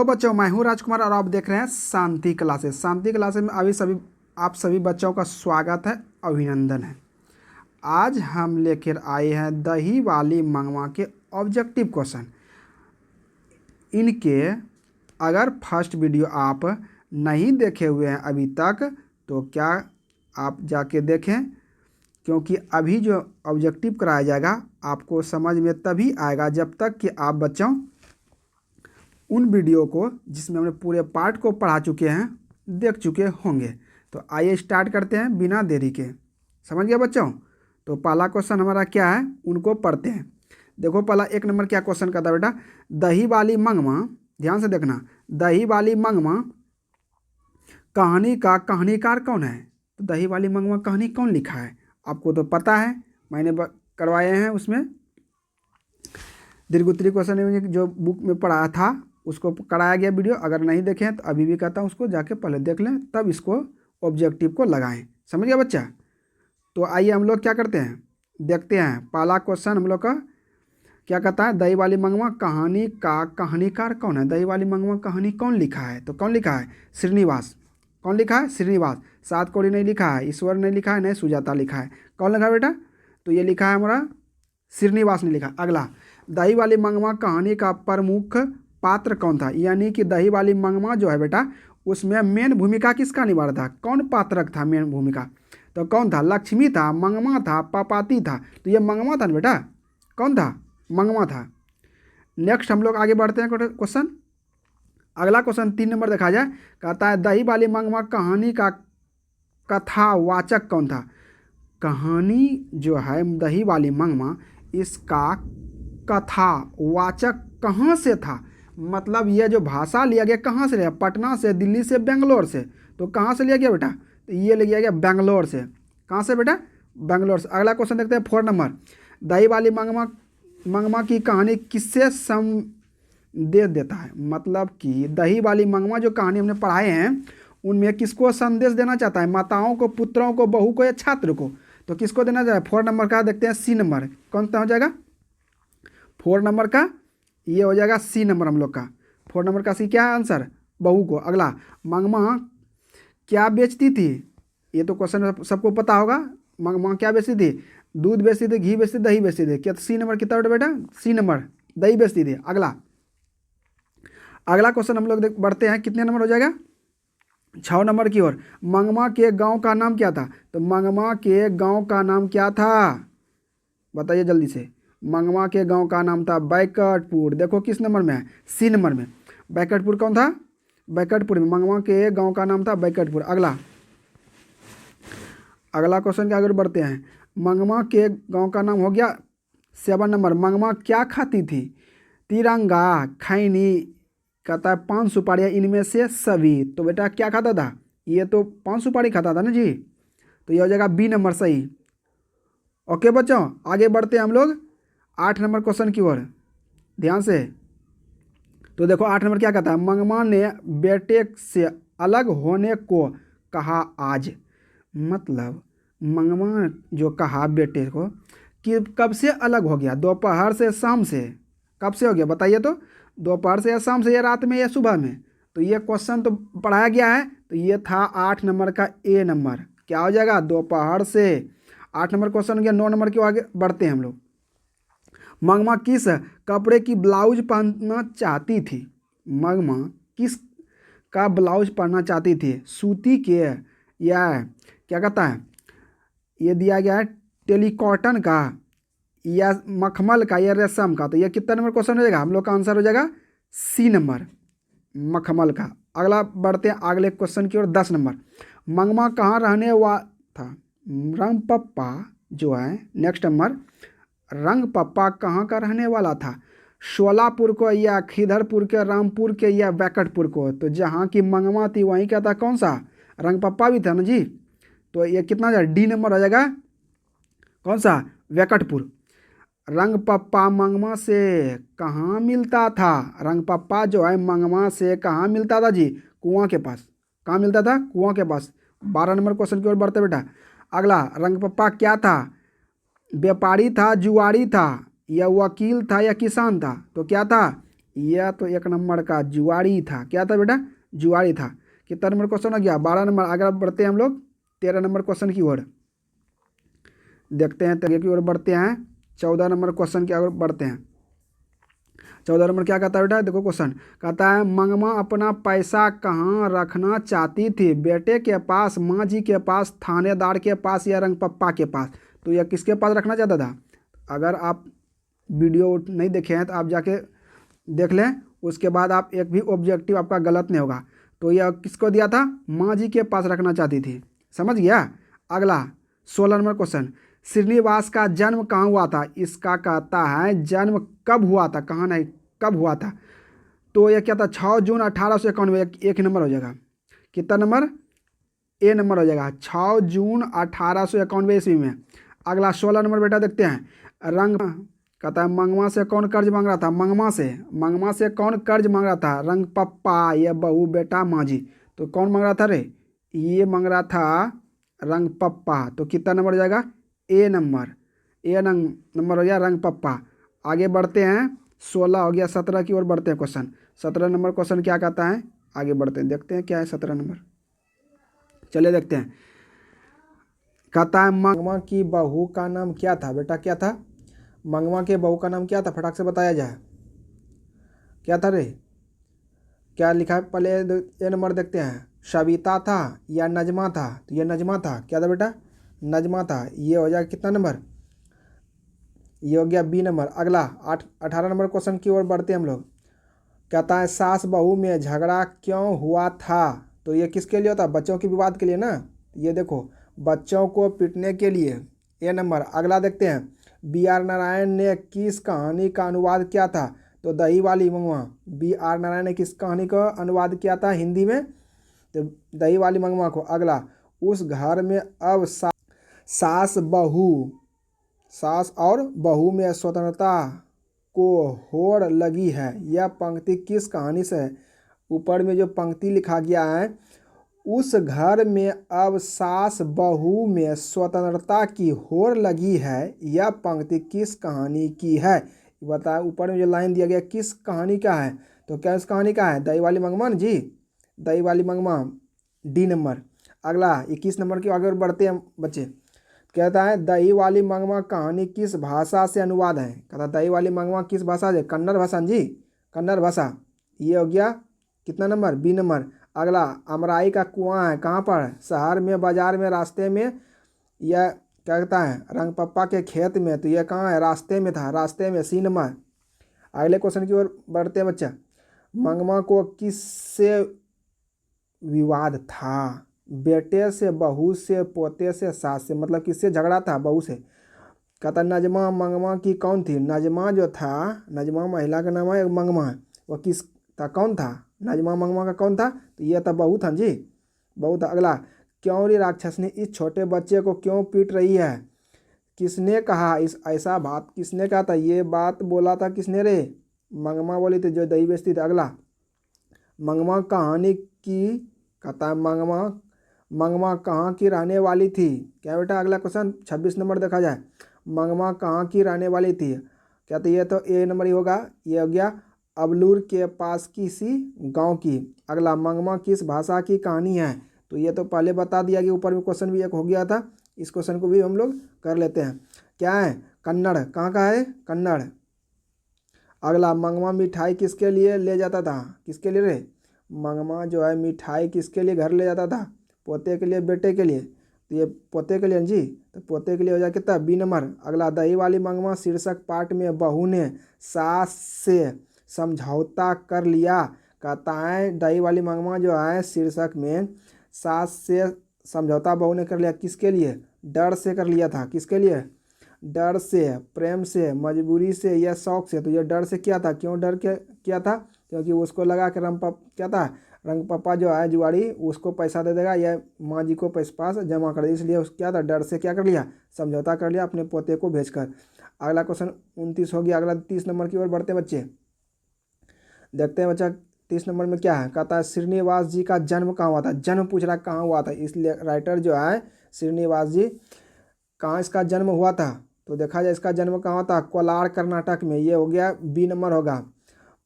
बच्चों, मैं हूं राजकुमार और आप देख रहे हैं शांति क्लासेस। शांति क्लासेस में आप सभी बच्चों का स्वागत है, अभिनंदन है। आज हम लेकर आए हैं दही वाली मंगवा के ऑब्जेक्टिव क्वेश्चन। इनके अगर फर्स्ट वीडियो आप नहीं देखे हुए हैं अभी तक तो क्या आप जाके देखें, क्योंकि अभी जो ऑब्जेक्टिव कराया जाएगा आपको समझ में तभी आएगा जब तक कि आप बच्चों उन वीडियो को जिसमें हमने पूरे पार्ट को पढ़ा चुके हैं देख चुके होंगे। तो आइए स्टार्ट करते हैं बिना देरी के। समझ गए बच्चों? तो पहला क्वेश्चन हमारा क्या है उनको पढ़ते हैं। देखो पहला 1 नंबर क्या क्वेश्चन का था बेटा, दही वाली मंगवा, ध्यान से देखना, दही वाली मंगवा कहानी का कहानीकार कौन है? तो दही वाली मंगवा कहानी कौन लिखा है आपको तो पता है, मैंने करवाए हैं उसमें दीर्घोत्तरी क्वेश्चन जो बुक में पढ़ाया था उसको कराया गया वीडियो। अगर नहीं देखें तो अभी भी कहता हूँ उसको जाके पहले देख लें, तब इसको ऑब्जेक्टिव को लगाएं। समझ गया बच्चा? तो आइए हम लोग क्या करते हैं, देखते हैं पहला क्वेश्चन हम लोग का क्या कहता है, दही वाली मंगवा कहानी का कहानीकार कौन है? दही वाली मंगवा कहानी कौन लिखा है? तो कौन लिखा है? श्रीनिवास। कौन लिखा है? श्रीनिवास। सात कौड़ी नहीं लिखा है, ईश्वर नहीं लिखा है, नहीं सुजाता लिखा है। कौन लिखा है बेटा? तो ये लिखा है हमारा श्रीनिवास ने लिखा। अगला, दही वाली मंगवा कहानी का प्रमुख पात्र कौन था? यानी कि दही वाली मंगवा जो है बेटा उसमें मेन भूमिका किसका निभा रहा था? कौन पात्रक था मेन भूमिका? तो कौन था? लक्ष्मी था, मंगवा था, पापाती था। तो ये मंगवा था ना बेटा, कौन था? मंगवा था। नेक्स्ट हम लोग आगे बढ़ते हैं क्वेश्चन। अगला क्वेश्चन 3 नंबर देखा जाए, कहता है दही वाली मंगवा कहानी का कथावाचक कौन था? कहानी जो है दही वाली मंगवा इसका कथावाचक कहाँ से था? मतलब ये जो भाषा लिया गया कहाँ से लिया? पटना से, दिल्ली से, बेंगलोर से। तो कहाँ से लिया गया बेटा? तो ये लिया गया बेंगलोर से। कहाँ से बेटा? बेंगलोर से। अगला क्वेश्चन देखते हैं 4 नंबर, दही वाली मंगवा की कहानी किससे संदेश देता है? मतलब कि दही वाली मंगवा जो कहानी हमने पढ़ाए हैं उनमें किसको संदेश देना चाहता है? माताओं को, पुत्रों को, बहू को या छात्र को? तो किसको देना चाहे? 4 नंबर का देखते हैं सी नंबर। कौन सा हो जाएगा? 4 नंबर का ये हो जाएगा सी नंबर हम लोग का। 4 नंबर का सी क्या है आंसर? बहू को। अगला, मंगवा क्या बेचती थी? ये तो क्वेश्चन सबको पता होगा। मंगवा क्या बेचती थी? दूध बेचती थी, घी बेचती थी, दही बेचती थी। क्या सी नंबर कितना बेटा? सी नंबर, दही बेचती थी। अगला क्वेश्चन हम लोग बढ़ते हैं, कितने नंबर हो जाएगा? 6 नंबर की ओर। मंगवा के गांव का नाम क्या था? तो मंगवा के गांव का नाम क्या था? बताइए जल्दी से। मंगवा के गांव का नाम था बैकटपुर। देखो किस नंबर में है? सी नंबर में। बैकटपुर कौन था? बैकटपुर में मंगवा के गांव का नाम था बैकटपुर। अगला क्वेश्चन के आगे बढ़ते हैं। मंगवा के गांव का नाम हो गया 7 नंबर। मंगवा क्या खाती थी? तिरंगा, खैनी, कहता है पान सुपारी, इनमें से सभी। तो बेटा क्या खाता था? ये तो पान सुपारी खाता था ना जी। तो ये हो जाएगा बी नंबर सही। ओके बच्चों, आगे बढ़ते हैं हम लोग 8 नंबर क्वेश्चन की ओर, ध्यान से। तो देखो 8 नंबर क्या कहता है, मंगवा ने बेटे से अलग होने को कहा आज। मतलब मंगवा जो कहा बेटे को कि कब से अलग हो गया? दोपहर से, शाम से? कब से हो गया बताइए तो? दोपहर से या शाम से या रात में या सुबह में? तो ये क्वेश्चन तो पढ़ाया गया है, तो ये था 8 नंबर का ए नंबर। क्या हो जाएगा? दोपहर से। 8 नंबर क्वेश्चन हो गया। 9 नंबर के आगे बढ़ते हैं हम लोग। मंगवा किस कपड़े की ब्लाउज पहनना चाहती थी? मंगवा किस का ब्लाउज पहनना चाहती थी? सूती के या क्या कहता है, ये दिया गया है टेलीकॉटन का या मखमल का या रेशम का? तो ये कितना नंबर क्वेश्चन हो जाएगा? हम लोग का आंसर हो जाएगा सी नंबर, मखमल का। अगला बढ़ते हैं अगले क्वेश्चन की ओर 10 नंबर। मंगवा कहाँ रहने वाला था? रंगपप्पा जो है नेक्स्ट नंबर, रंगपप्पा कहाँ का रहने वाला था? शोलापुर को या खिदरपुर के, रामपुर के या बैकटपुर को? तो जहाँ की मंगवा थी वहीं क्या था? कौन सा? रंगपप्पा भी था ना जी। तो ये कितना जाए? डी नंबर हो जाएगा। कौन सा? बैकटपुर। रंगपप्पा मंगवा से कहाँ मिलता था? रंगपप्पा जो है मंगवा से कहाँ मिलता था जी? कुआं के पास। कहाँ मिलता था? कुआं के पास। 12 नंबर क्वेश्चन की ओर बढ़ते बेटा। अगला, रंगपप्पा क्या था? व्यापारी था, जुआरी था, या वकील था, या किसान था? तो क्या था? यह तो 1 नंबर का जुआड़ी था। क्या था बेटा? जुआड़ी था। कितना नंबर क्वेश्चन हो गया? 12 नंबर। आगे बढ़ते हैं हम लोग 13 नंबर क्वेश्चन की ओर। देखते हैं 13 की ओर बढ़ते हैं। 14 नंबर क्वेश्चन की ओर बढ़ते हैं। 14 नंबर क्या कहता है बेटा? देखो क्वेश्चन कहता है, मंगमा अपना पैसा कहाँ रखना चाहती थी? बेटे के पास, माँ जी के पास, थानेदार के पास या रंगपप्पा के पास? तो यह किसके पास रखना चाहता था? अगर आप वीडियो नहीं देखे हैं तो आप जाके देख लें, उसके बाद आप एक भी ऑब्जेक्टिव आपका गलत नहीं होगा। तो यह किसको दिया था? माँ जी के पास रखना चाहती थी। समझ गया? अगला 16 नंबर क्वेश्चन, श्रीनिवास का जन्म कहाँ हुआ था? इसका कहता है जन्म कब हुआ था, कहाँ नहीं, कब हुआ था। तो यह क्या था? 6 जून 1891। एक ही नंबर हो जाएगा। कितना नंबर? ए नंबर हो जाएगा। 6 जून 1891 ईस्वी में। अगला 16 नंबर बेटा देखते हैं। रंग कहता है, मंगमा से कौन कर्ज मांग रहा था? मंगमा से कौन कर्ज मांग रहा था? रंगपप्पा, ये बहू, बेटा, माँ जी। तो कौन मांग रहा था रे? ये मांग रहा था रंगपप्पा। तो कितना नंबर हो जाएगा? ए नंबर। नंबर हो गया रंगपप्पा। आगे बढ़ते हैं। 16 हो गया। 17 की ओर बढ़ते हैं क्वेश्चन। 17 नंबर क्वेश्चन क्या कहता है? आगे बढ़ते हैं, देखते हैं क्या है 17 नंबर। चलिए देखते हैं। कहता है, मंगमा की बहू का नाम क्या था? बेटा क्या था? मंगमा के बहू का नाम क्या था? फटाक से बताया जाए। क्या था रे? क्या लिखा है? पहले ये नंबर देखते हैं। सविता था या नजमा था? तो ये नजमा था। क्या था बेटा? नजमा था। ये हो जाएगा कितना नंबर? ये हो गया बी नंबर। अगला 18 नंबर क्वेश्चन की ओर बढ़ते हैं हम लोग। कहता है, सास बहू में झगड़ा क्यों हुआ था? तो ये किसके लिए होता? बच्चों के विवाद के लिए ना। ये देखो, बच्चों को पीटने के लिए। ए नंबर। अगला देखते हैं। बी आर नारायण ने किस कहानी का अनुवाद किया था? तो दही वाली मंगवा। बी आर नारायण ने किस कहानी का अनुवाद किया था हिंदी में? तो दही वाली मंगवा को। अगला, उस घर में अब सास और बहू में स्वतंत्रता को होड़ लगी है। यह पंक्ति किस कहानी से है? ऊपर में जो पंक्ति लिखा गया है, उस घर में अब सास बहू में स्वतंत्रता की होड़ लगी है, यह पंक्ति किस कहानी की है? बताया। ऊपर में जो लाइन दिया गया किस कहानी का है? तो क्या इस कहानी का है? दही वाली मंगमा जी। दही वाली मंगमा, डी नंबर। अगला 21 नंबर की आगे बढ़ते हैं बच्चे। कहता है, दही वाली मंगमा कहानी किस भाषा से अनुवाद है? कहता दही वाली मंगमा किस भाषा से? कन्नड़ भाषा जी, कन्नड़ भाषा। ये हो गया कितना नंबर? B number. अगला, अमराई का कुआं है कहाँ पर? शहर में, बाजार में, रास्ते में? यह क्या कहता है? रंगपप्पा के खेत में। तो यह कहाँ है? रास्ते में था, रास्ते में, सी नंबर। अगले क्वेश्चन की ओर बढ़ते हैं बच्चा। मंगमा को किससे विवाद था? बेटे से, बहू से, पोते से, सास से? मतलब किससे झगड़ा था? बहू से। कहता नजमा मंगमा की कौन थी? नजमा जो था, नजमा महिला का नाम है, एक मंगमा है, वो किस था? कौन था? नजमा मंगमा का कौन था? तो यह था बहू था जी, बहू था। अगला, क्यों रे राक्षसनी इस छोटे बच्चे को क्यों पीट रही है? किसने कहा इस ऐसा बात? किसने कहा था? ये बात बोला था किसने रे? मंगमा बोली थी, जो दही बेचती थी। अगला, मंगमा कहानी की, कहता है मंगमा कहाँ की रहने वाली थी? क्या बेटा? अगला क्वेश्चन 26 नंबर देखा जाए। मंगमा कहाँ की रहने वाली थी? क्या? तो ये तो ए नंबर ही होगा। ये हो गया अबलूर के पास किसी गांव की। अगला, मंगमा किस भाषा की कहानी है? तो ये तो पहले बता दिया कि ऊपर में क्वेश्चन भी एक हो गया था। इस क्वेश्चन को भी हम लोग कर लेते हैं। क्या है? कन्नड़। कहाँ का है? कन्नड़। अगला, मंगमा मिठाई किसके लिए ले जाता था? किसके लिए रे? मंगमा जो है मिठाई किसके लिए घर ले जाता था? पोते के लिए, बेटे के लिए? तो ये पोते के लिए जी। तो पोते के लिए हो जाए कितना? B number. अगला, दही वाली मंगमा शीर्षक पाठ में बहू ने सास से समझौता कर लिया। कहता है दही वाली मंगमा जो है शीर्षक में सास से समझौता बहू ने कर लिया। किसके लिए? डर से कर लिया था। किसके लिए? डर से, प्रेम से, मजबूरी से या शौक से? तो ये डर से किया था। क्यों डर के किया था? क्योंकि उसको लगा कि क्या था, रंगपप्पा जो है जुआड़ी, उसको पैसा दे देगा या माँ जी को पैसे पास जमा कर दे, इसलिए उस क्या था, डर से क्या कर लिया? समझौता कर लिया अपने पोते को भेजकर। अगला क्वेश्चन 29 हो गया। अगला 30 नंबर की ओर बढ़ते हैं बच्चे। देखते हैं बच्चा 30 नंबर में क्या है। कहता है, श्रीनिवास जी का जन्म कहाँ हुआ था? जन्म पूछ रहा कहाँ हुआ था, इसलिए राइटर जो है श्रीनिवास जी, कहाँ इसका जन्म हुआ था? तो देखा जाए इसका जन्म कहाँ होता? कोलार कर्नाटक में। ये हो गया बी नंबर होगा।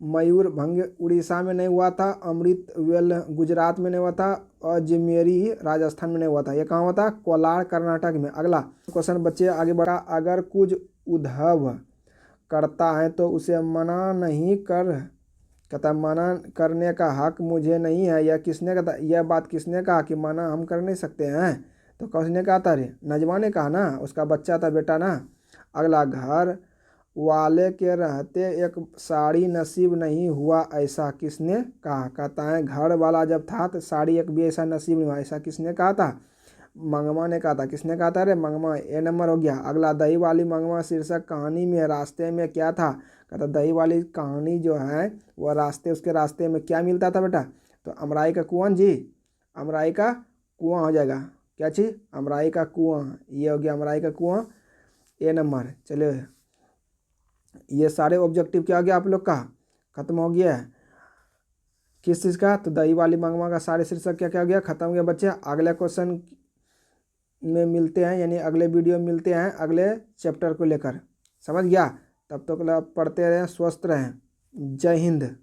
मयूरभंज उड़ीसा में नहीं हुआ था, अमृतवेल गुजरात में नहीं हुआ था, और अजमेरी राजस्थान में नहीं हुआ था। ये कहाँ हुआ था? कोलार कर्नाटक में। अगला क्वेश्चन बच्चे आगे बढ़ा, अगर कुछ उद्धव करता है तो उसे मना नहीं कर, कहता मना करने का हक मुझे नहीं है। यह किसने कहा? यह बात किसने कहा कि मना हम कर नहीं सकते हैं? तो किसने कहा था? रे नजमा ने कहा ना, उसका बच्चा था बेटा ना। अगला, घर वाले के रहते एक साड़ी नसीब नहीं हुआ, ऐसा किसने कहा? कहता है घर वाला जब था तो साड़ी एक भी ऐसा नसीब नहीं हुआ, ऐसा किसने कहा था? मंगमा ने कहा था। किसने कहा था? रे मंगमा। ए नंबर हो गया। अगला, दही वाली मंगमा शीर्षक कहानी में रास्ते में क्या था? कहता दही वाली कहानी जो है वह उसके रास्ते में क्या मिलता था बेटा? तो अमराई का कुआं जी, अमराई का कुआं हो जाएगा। क्या चीज़? अमराई का कुआं। ये हो गया अमराई का कुआं, ए नंबर। चलिए, ये सारे ऑब्जेक्टिव क्या हो गया आप लोग का? खत्म हो गया है। किस चीज़ का? तो दही वाली मंगमा का सारे शीर्षक क्या क्या हो गया? खत्म हो गया बच्चे। अगले क्वेश्चन में मिलते हैं, यानी अगले वीडियो में मिलते हैं अगले चैप्टर को लेकर। समझ गया? तब तक पढ़ते रहें, स्वस्थ रहें। जय हिंद।